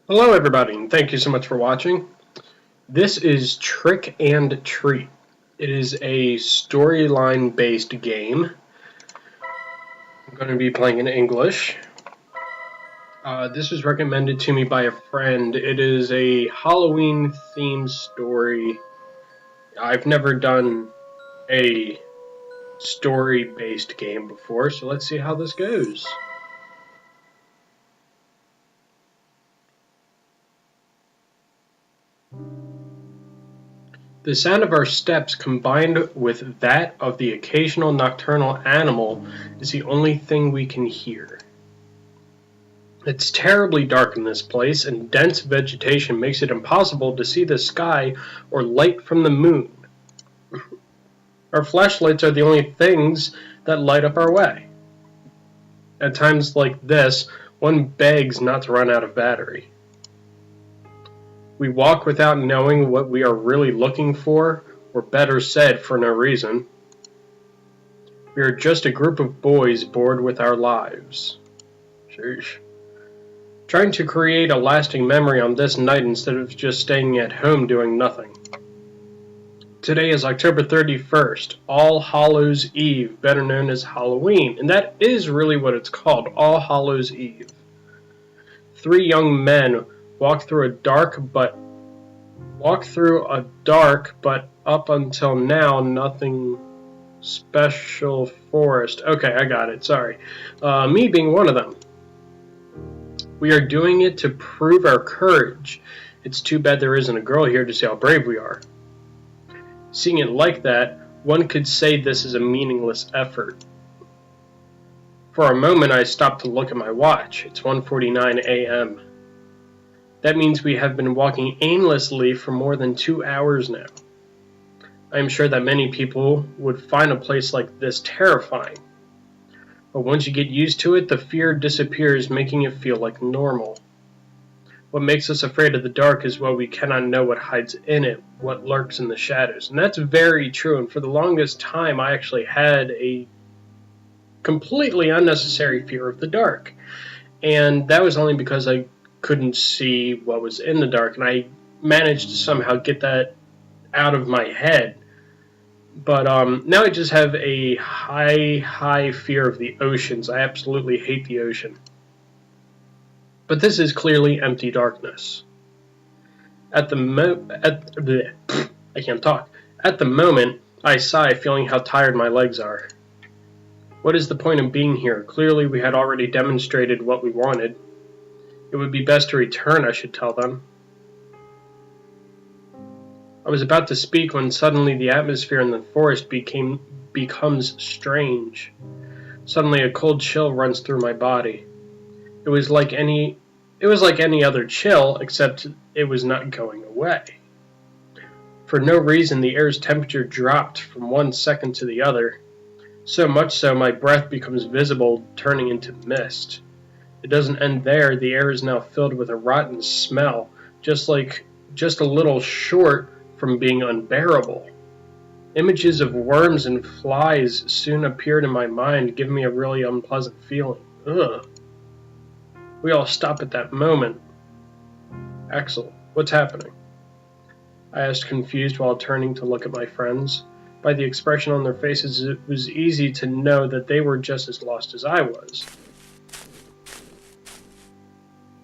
Hello everybody, and thank you so much for watching. This is Trick and Treat. It is a storyline based game. I'm going to be playing in English. This was recommended to me by a friend. It is a Halloween themed story. I've never done a story based game before, so let's see how this goes. The sound of our steps combined with that of the occasional nocturnal animal is the only thing we can hear. It's terribly dark in this place, and dense vegetation makes it impossible to see the sky or light from the moon. Our flashlights are the only things that light up our way. At times like this, one begs not to run out of battery. We walk without knowing what we are really looking for, or better said, for no reason. We are just a group of boys bored with our lives. Sheesh. Trying to create a lasting memory on this night instead of just staying at home doing nothing. Today is October 31st, All Hallows Eve, better known as Halloween, and that is really what it's called, All Hallows Eve. Three young men walk through a dark, but up until now nothing special forest. Okay, I got it, sorry. Me being one of them. We are doing it to prove our courage. It's too bad there isn't a girl here to see how brave we are. Seeing it like that, one could say this is a meaningless effort. For a moment I stopped to look at my watch. It's 1:49 a.m. That means we have been walking aimlessly for more than 2 hours now. I am sure that many people would find a place like this terrifying. But once you get used to it, the fear disappears, making it feel like normal. What makes us afraid of the dark is what we cannot know what hides in it, what lurks in the shadows. And that's very true, and for the longest time I actually had a completely unnecessary fear of the dark. And that was only because I couldn't see what was in the dark, and I managed to somehow get that out of my head. But now I just have a high fear of the oceans. I absolutely hate the ocean. But this is clearly empty darkness. I can't talk. At the moment, I sigh, feeling how tired my legs are. What is the point of being here? Clearly we had already demonstrated what we wanted. It would be best to return, I should tell them. I was about to speak when suddenly the atmosphere in the forest becomes strange. Suddenly a cold chill runs through my body. It was like any other chill, except it was not going away. For no reason, the air's temperature dropped from 1 second to the other. So much so my breath becomes visible, turning into mist. It doesn't end there. The air is now filled with a rotten smell, just a little short from being unbearable. Images of worms and flies soon appeared in my mind, giving me a really unpleasant feeling. Ugh. We all stop at that moment. Axel, what's happening? I asked, confused while turning to look at my friends. By the expression on their faces, it was easy to know that they were just as lost as I was.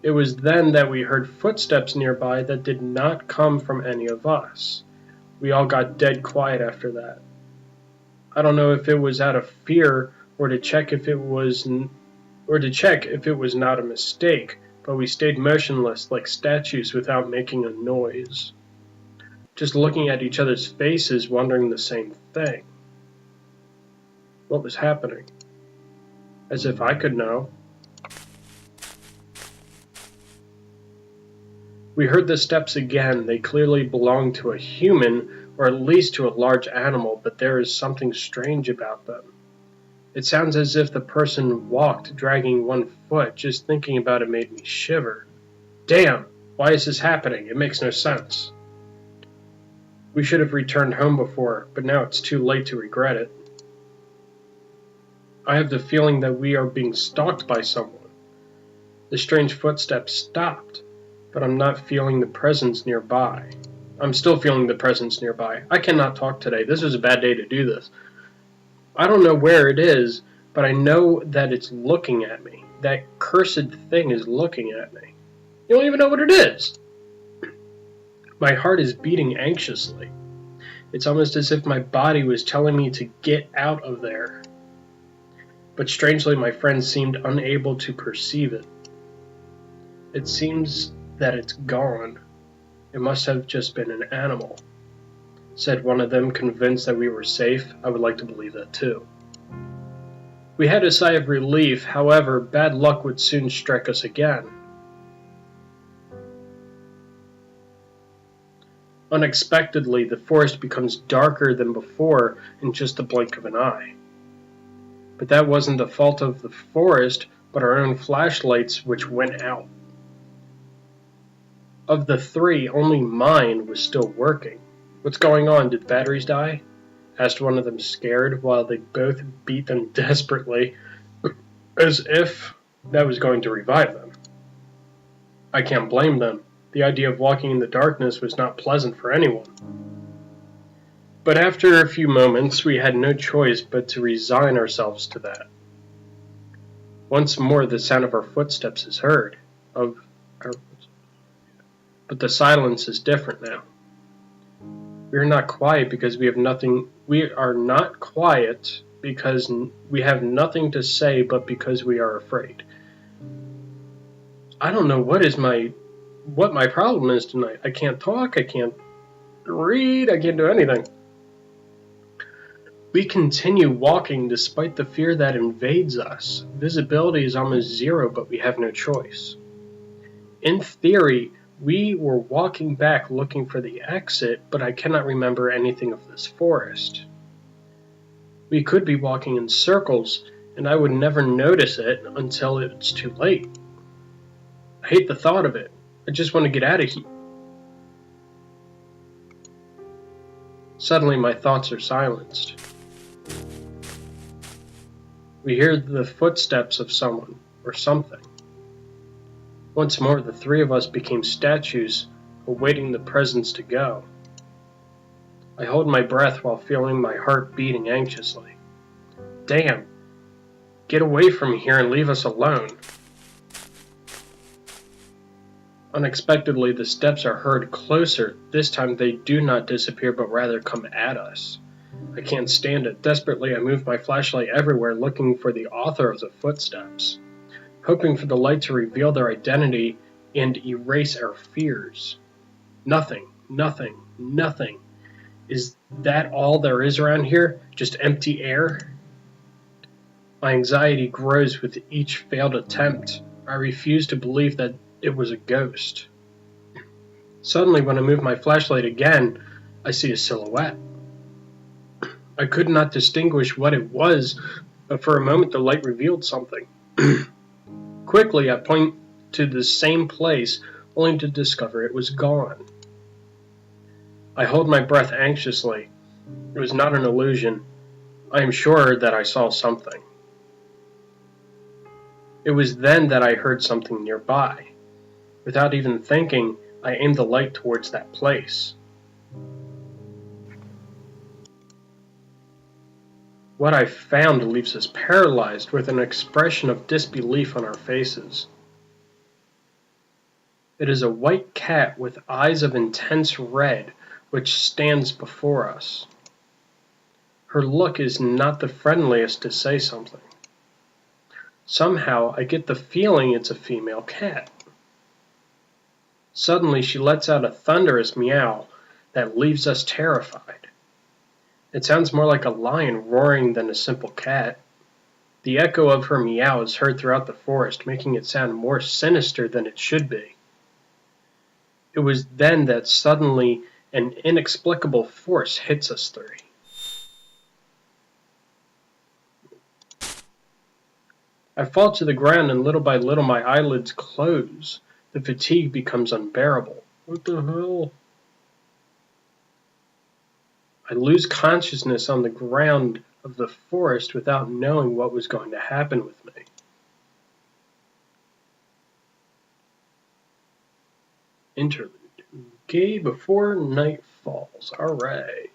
It was then that we heard footsteps nearby that did not come from any of us. We all got dead quiet after that. I don't know if it was out of fear or to check if it was not a mistake, but we stayed motionless like statues without making a noise. Just looking at each other's faces, wondering the same thing. What was happening? As if I could know. We heard the steps again. They clearly belonged to a human, or at least to a large animal, but there is something strange about them. It sounds as if the person walked, dragging one foot. Just thinking about it made me shiver. Damn! Why is this happening? It makes no sense. We should have returned home before, but now it's too late to regret it. I have the feeling that we are being stalked by someone. The strange footsteps stopped. but I'm not feeling the presence nearby. I'm still feeling the presence nearby. I cannot talk today. This is a bad day to do this. I don't know where it is, but I know that it's looking at me. That cursed thing is looking at me. You don't even know what it is. My heart is beating anxiously. It's almost as if my body was telling me to get out of there. But strangely, my friends seemed unable to perceive it. It seems that it's gone. It must have just been an animal, said one of them, convinced that we were safe. I would like to believe that too. We had a sigh of relief. However, bad luck would soon strike us again. Unexpectedly, the forest becomes darker than before in just the blink of an eye. But that wasn't the fault of the forest, but our own flashlights, which went out. Of the three, only mine was still working. What's going on? Did the batteries die? Asked one of them, scared, while they both beat them desperately, as if that was going to revive them. I can't blame them. The idea of walking in the darkness was not pleasant for anyone. But after a few moments, we had no choice but to resign ourselves to that. Once more, the sound of our footsteps is heard. But the silence is different now. We are not quiet because we have nothing. We are not quiet because we have nothing to say, but because we are afraid. I don't know what my problem is tonight. I can't talk. I can't read. I can't do anything. We continue walking despite the fear that invades us. Visibility is almost zero, but we have no choice. In theory, we were walking back looking for the exit, but I cannot remember anything of this forest. We could be walking in circles, and I would never notice it until it's too late. I hate the thought of it. I just want to get out of here. Suddenly, my thoughts are silenced. We hear the footsteps of someone or something. Once more, the three of us became statues, awaiting the presence to go. I hold my breath while feeling my heart beating anxiously. Damn! Get away from here and leave us alone. Unexpectedly, the steps are heard closer. This time they do not disappear, but rather come at us. I can't stand it. Desperately, I move my flashlight everywhere, looking for the author of the footsteps, hoping for the light to reveal their identity and erase our fears. Nothing, nothing, nothing. Is that all there is around here? Just empty air? My anxiety grows with each failed attempt. I refuse to believe that it was a ghost. Suddenly, when I move my flashlight again, I see a silhouette. I could not distinguish what it was, but for a moment the light revealed something. Quickly, I point to the same place, only to discover it was gone. I hold my breath anxiously. It was not an illusion. I am sure that I saw something. It was then that I heard something nearby. Without even thinking, I aimed the light towards that place. What I found leaves us paralyzed with an expression of disbelief on our faces. It is a white cat with eyes of intense red, which stands before us. Her look is not the friendliest, to say something. Somehow, I get the feeling it's a female cat. Suddenly, she lets out a thunderous meow that leaves us terrified. It sounds more like a lion roaring than a simple cat. The echo of her meow is heard throughout the forest, making it sound more sinister than it should be. It was then that suddenly an inexplicable force hits us three. I fall to the ground, and little by little my eyelids close. The fatigue becomes unbearable. What the hell? I lose consciousness on the ground of the forest without knowing what was going to happen with me. Interlude. Gay before night falls. Alright.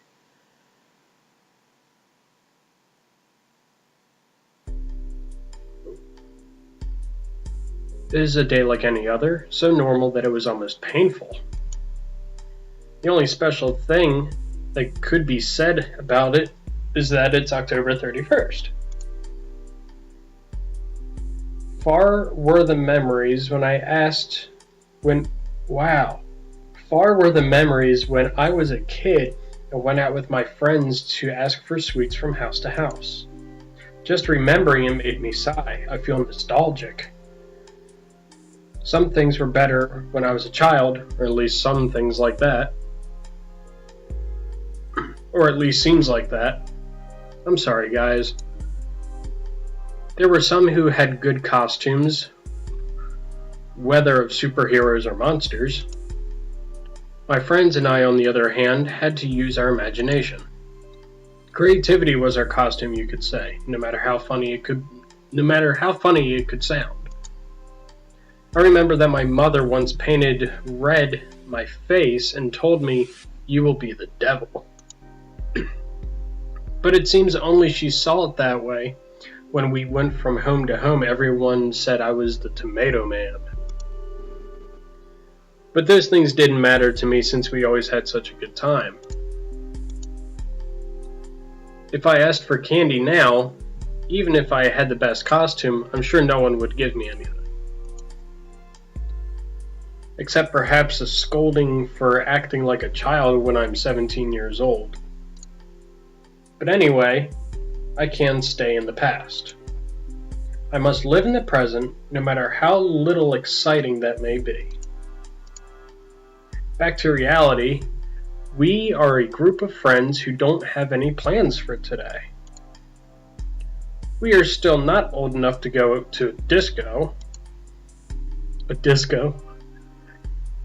It is a day like any other, so normal that it was almost painful. The only special thing that could be said about it is that it's October 31st. Far were the memories when I was a kid and went out with my friends to ask for sweets from house to house. Just remembering it made me sigh. I feel nostalgic. Some things were better when I was a child, or at least some things like that. Or at least seems like that. I'm sorry, guys. There were some who had good costumes, whether of superheroes or monsters. My friends and I, on the other hand, had to use our imagination. Creativity was our costume, you could say, no matter how funny it could sound. I remember that my mother once painted red my face and told me, "You will be the devil." But it seems only she saw it that way. When we went from home to home, everyone said I was the Tomato Man. But those things didn't matter to me since we always had such a good time. If I asked for candy now, even if I had the best costume, I'm sure no one would give me anything. Except perhaps a scolding for acting like a child when I'm 17 years old. But anyway, I can stay in the past. I must live in the present, no matter how little exciting that may be. Back to reality, we are a group of friends who don't have any plans for today. We are still not old enough to go to a disco,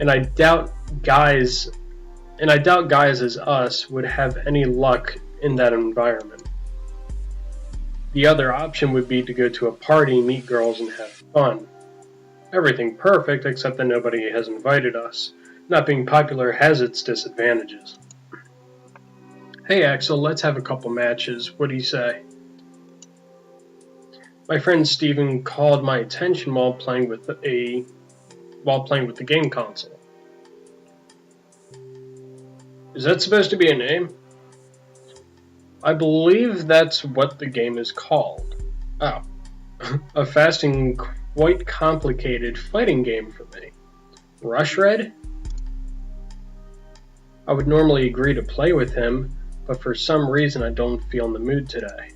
and I doubt guys as us would have any luck in that environment. The other option would be to go to a party, meet girls, and have fun. Everything perfect, except that nobody has invited us. Not being popular has its disadvantages. Hey Axel, let's have a couple matches. What do you say? My friend Steven called my attention while playing with the game console. Is that supposed to be a name? I believe that's what the game is called. Oh. A fast and quite complicated fighting game for me. Rush Red? I would normally agree to play with him, but for some reason I don't feel in the mood today.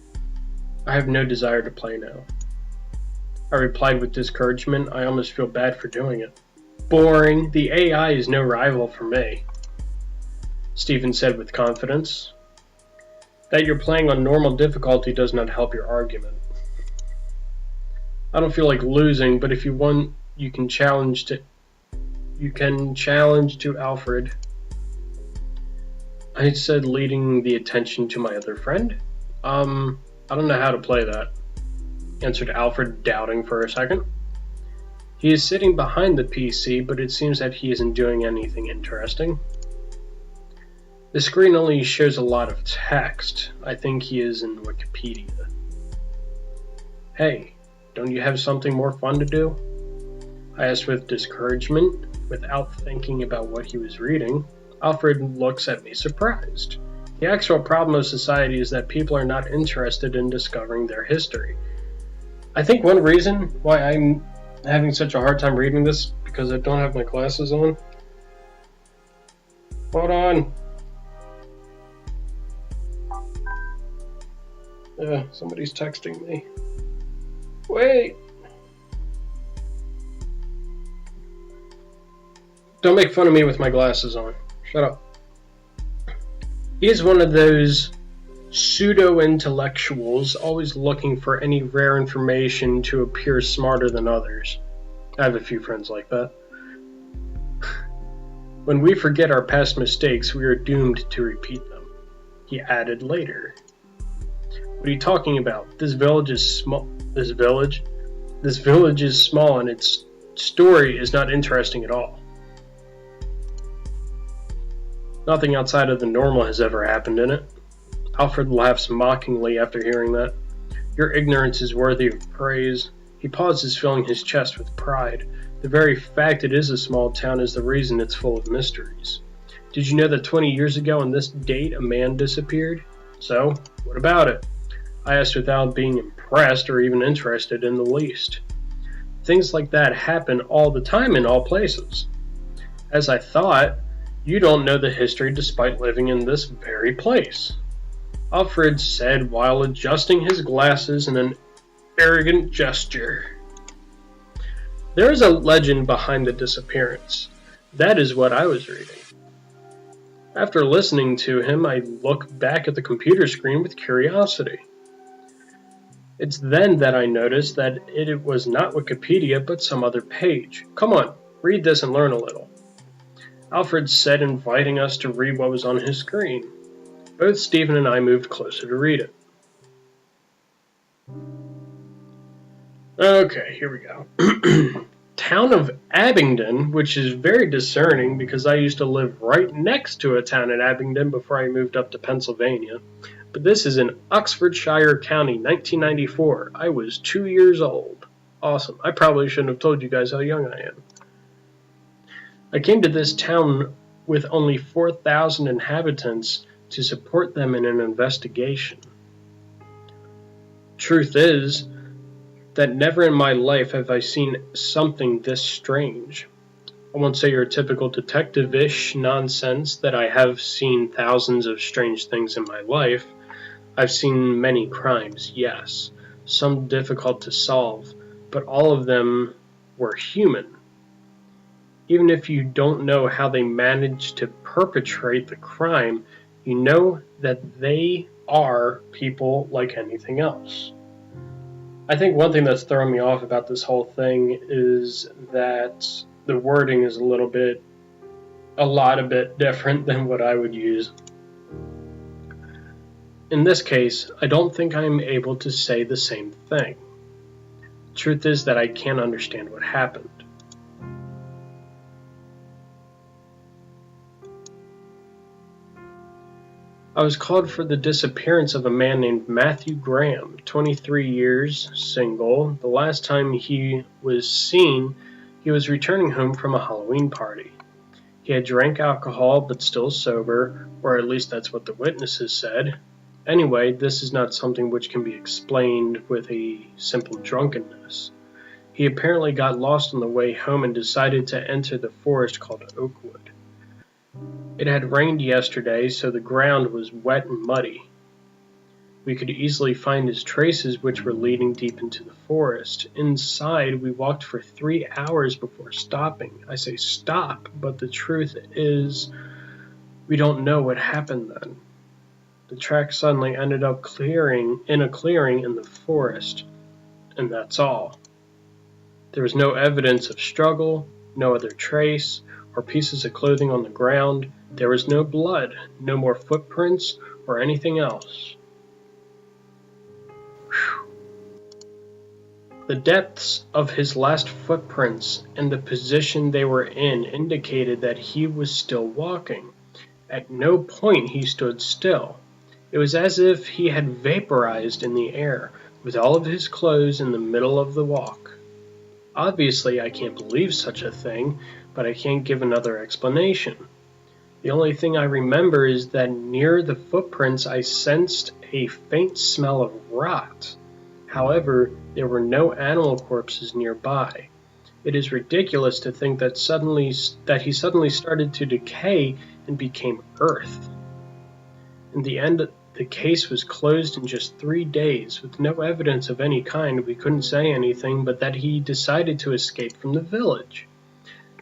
I have no desire to play now. I replied with discouragement. I almost feel bad for doing it. Boring. The AI is no rival for me. Steven said with confidence. That you're playing on normal difficulty does not help your argument. I don't feel like losing, but if you want, you can challenge to Alfred. I said, leading the attention to my other friend. I don't know how to play that, answered Alfred, doubting for a second. He is sitting behind the PC, but it seems that he isn't doing anything interesting. The screen only shows a lot of text. I think he is in Wikipedia. Hey, don't you have something more fun to do? I asked with discouragement, without thinking about what he was reading. Alfred looks at me surprised. The actual problem of society is that people are not interested in discovering their history. I think one reason why I'm having such a hard time reading this because I don't have my glasses on. Hold on. Somebody's texting me. Wait. Don't make fun of me with my glasses on. Shut up. He is one of those pseudo-intellectuals always looking for any rare information to appear smarter than others. I have a few friends like that. When we forget our past mistakes, we are doomed to repeat them. He added later. What are you talking about? This village is small. This village is small and its story is not interesting at all. Nothing outside of the normal has ever happened in it. Alfred laughs mockingly after hearing that. Your ignorance is worthy of praise. He pauses, filling his chest with pride. The very fact it is a small town is the reason it's full of mysteries. Did you know that 20 years ago on this date a man disappeared? So, what about it? I asked without being impressed or even interested in the least. Things like that happen all the time in all places. As I thought, you don't know the history despite living in this very place, Alfred said while adjusting his glasses in an arrogant gesture. There is a legend behind the disappearance. That is what I was reading. After listening to him, I looked back at the computer screen with curiosity. It's then that I noticed that it was not Wikipedia but some other page. Come on, read this and learn a little, Alfred said, inviting us to read what was on his screen. Both Stephen and I moved closer to read it. Okay, here we go. Town of Abingdon, which is very discerning because I used to live right next to a town in Abingdon before I moved up to Pennsylvania. But this is in Oxfordshire County, 1994. I was 2 years old. Awesome. I probably shouldn't have told you guys how young I am. I came to this town with only 4,000 inhabitants to support them in an investigation. Truth is that never in my life have I seen something this strange. I won't say your typical detective-ish nonsense that I have seen thousands of strange things in my life. I've seen many crimes, yes, some difficult to solve, but all of them were human. Even if you don't know how they managed to perpetrate the crime, you know that they are people like anything else. I think one thing that's throwing me off about this whole thing is that the wording is a lot different than what I would use. In this case, I don't think I'm able to say the same thing. Truth is that I can't understand what happened. I was called for the disappearance of a man named Matthew Graham, 23 years, single. The last time he was seen, he was returning home from a Halloween party. He had drank alcohol but still sober, or at least that's what the witnesses said. Anyway, this is not something which can be explained with a simple drunkenness. He apparently got lost on the way home and decided to enter the forest called Oakwood. It had rained yesterday, so the ground was wet and muddy. We could easily find his traces, which were leading deep into the forest. Inside, we walked for 3 hours before stopping. I say stop, but the truth is, we don't know what happened then. The track suddenly ended up in a clearing in the forest, and that's all. There was no evidence of struggle, no other trace, or pieces of clothing on the ground. There was no blood, no more footprints, or anything else. Whew. The depths of his last footprints and the position they were in indicated that he was still walking. At no point he stood still. It was as if he had vaporized in the air, with all of his clothes in the middle of the walk. Obviously, I can't believe such a thing, but I can't give another explanation. The only thing I remember is that near the footprints I sensed a faint smell of rot. However, there were no animal corpses nearby. It is ridiculous to think that he suddenly started to decay and became earth. In the end, the case was closed in just 3 days, with no evidence of any kind. We couldn't say anything but that he decided to escape from the village.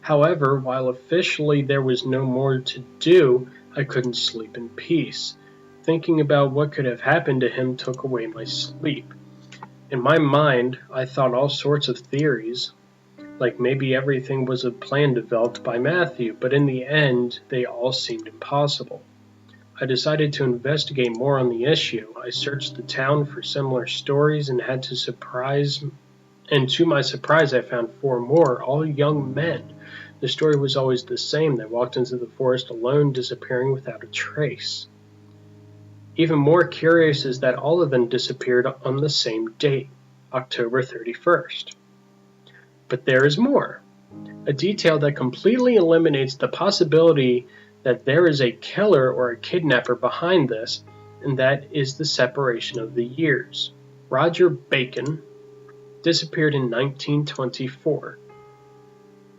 However, while officially there was no more to do, I couldn't sleep in peace. Thinking about what could have happened to him took away my sleep. In my mind, I thought all sorts of theories, like maybe everything was a plan developed by Matthew, but in the end, they all seemed impossible. I decided to investigate more on the issue. I searched the town for similar stories and to my surprise, I found 4 more, all young men, The story was always the same. They walked into the forest alone, disappearing without a trace. Even more curious is that all of them disappeared on the same date, October 31st. But there is more. A detail that completely eliminates the possibility that there is a killer or a kidnapper behind this, and that is the separation of the years. Roger Bacon disappeared in 1924.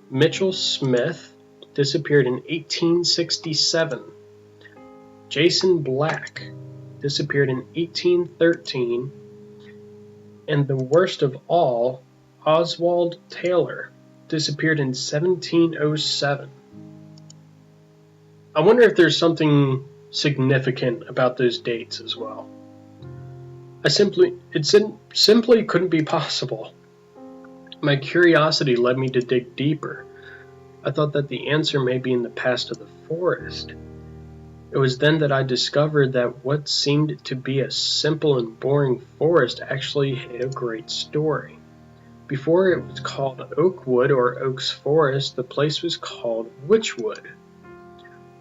Mitchell Smith disappeared in 1867. Jason Black disappeared in 1813. And the worst of all, Oswald Taylor disappeared in 1707. I wonder if there's something significant about those dates as well. It simply couldn't be possible. My curiosity led me to dig deeper. I thought that the answer may be in the past of the forest. It was then that I discovered that what seemed to be a simple and boring forest actually had a great story. Before it was called Oakwood or Oaks Forest, the place was called Witchwood.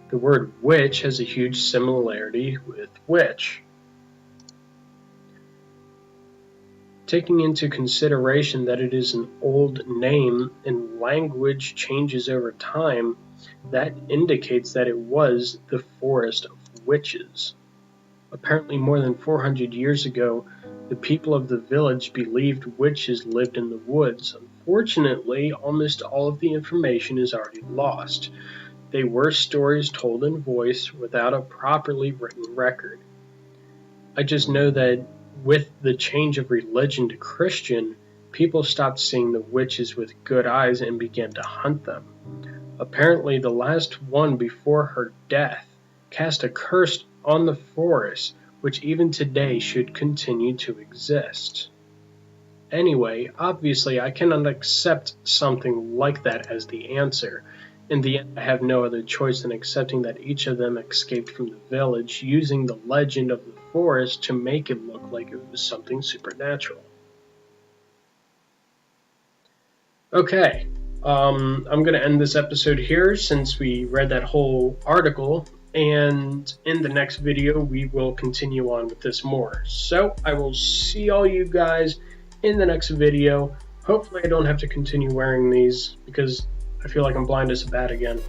The word witch has a huge similarity with witch. Taking into consideration that it is an old name and language changes over time, that indicates that it was the Forest of Witches. Apparently more than 400 years ago, the people of the village believed witches lived in the woods. Unfortunately, almost all of the information is already lost. They were stories told in voice without a properly written record. I just know that with the change of religion to Christian, people stopped seeing the witches with good eyes and began to hunt them. Apparently, the last one before her death cast a curse on the forest, which even today should continue to exist. Anyway, obviously I cannot accept something like that as the answer. In the end, I have no other choice than accepting that each of them escaped from the village, using the legend of the forest to make it look like it was something supernatural. Okay, I'm going to end this episode here since we read that whole article, and in the next video we will continue on with this more. So I will see all you guys in the next video. Hopefully I don't have to continue wearing these because I feel like I'm blind as a bat again.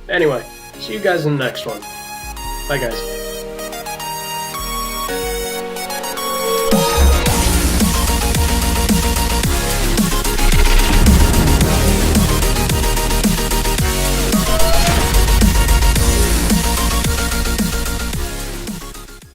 Anyway, see you guys in the next one. Bye guys.